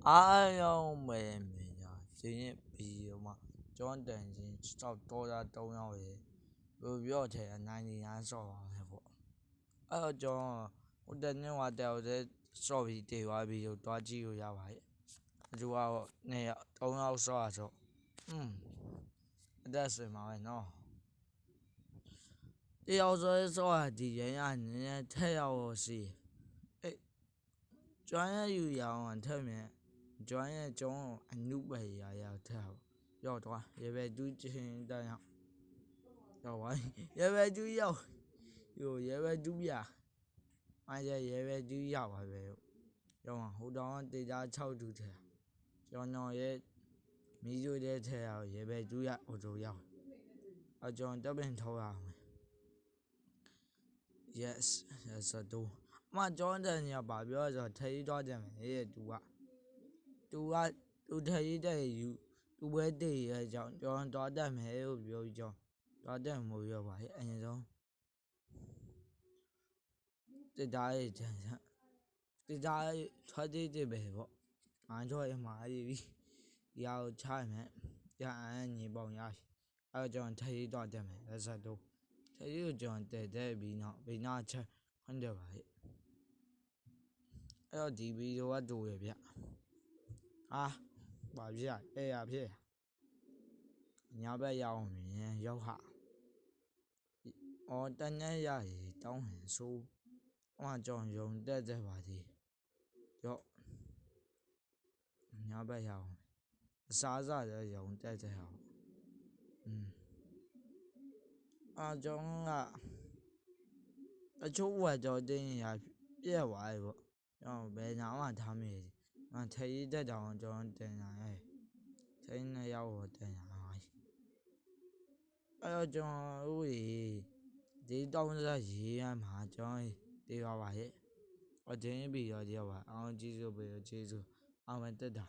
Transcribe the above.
အားလုံးပဲမြင်ကြဒီနေ့ဗီဒီယိုမှာကျွမ်းတန်ချင်းစောက်တော်တာ3ယောက်ရေပြောချင်99ဆော့ပါမယ်ပေါ့အဲ့တော့ကျွန်တော်ဟိုတနေ့ကတယောက်တည်းဆော့ပြီးတည်သွားပြီးတော့တွားကြည့်လို့ရပါရဲ့အကျိုးကတော့2ယောက်3ယောက်ဆော့ရဆိုအသက်ဆွေမှာပဲနော်တယောက်ဆော့ရဒီရင်ကနည်းနည်းထက်ရောက်စီကျွမ်းရယူရအောင်ထက်မြင်ကျွမ်းရဲ့ကျုံးအနုပဲရထက်ရောက်တော့ရေပဲတူးချင်းတန်းရောက်ပါရေပဲတူးရောက်ရေပဲတူးပြအားရေပဲတူးရောက်ပါပဲရောက်ဟိုတောင်တေချာ6တူထဲကျွန်တော်ရဲ့မီးရိုးတဲ့ထဲရောက်ရေပဲတူးရဟိုတို့ရောက်အကျွန်တော်တပ်ပင်ထောက်ရအောင် yes ဆိုတော့အမကျွန်တော်ညပါပြောဆိုထိတော့တယ်မယ်သူထိတဲ့ယူသူပဲတည်ရဲ့ကြောင့်ကျွန်တော်တတ်မယ်လို့ပြောပြီးကြောင်းတော့တက်မို့ပြောပါရဲ့အရင်ဆုံးတစ်သားရဲ့ချမ်းတစ်သားထွက်သေးပဲပေါ့အားတော့ရမှာပြီရောက်ချမယ်ရအညီပုံရအဲ့ကျွန်တော်ထိတော့တက်မယ်လက်ဆက်တော့ထိကိုကျွန်တော်တဲ့ပြီးနောက်ဘေးနာချက်ခွင့်တယ်ပါရဲ့အဲ့တော့ဒီဗီဒီယိုကတူရဗျဘာဖြစ်အဲ့ရဖြစ်ညာဘက်ရောက်မြင်ရောက်ဟာတန်းနဲ့ရရတောင်းဟန်ဆိုးကြောင့်ယုံတက်ပါသေးရော့ညာဘက်ရောက်အစားလည်းယုံတက်ဟောကြောင့်ကအချို့ဝါကြောတင်းရပြက်သွားပြီပေါ့ဘယ်နာမှထားမိထိတက်တောင်ကျွန်တော်တင်လာထိနဲ့ရောက်တင်လာအဲ့တော့ကျွန်တော်ဒီတောင်းစားရေးရမှာကျွန်တော်တေးပါပါရဲ့အတင်းပြီးတော့ဒီပါအောင်ကျေးဇူးပေးကျေးဇူးအောင်တက်တာ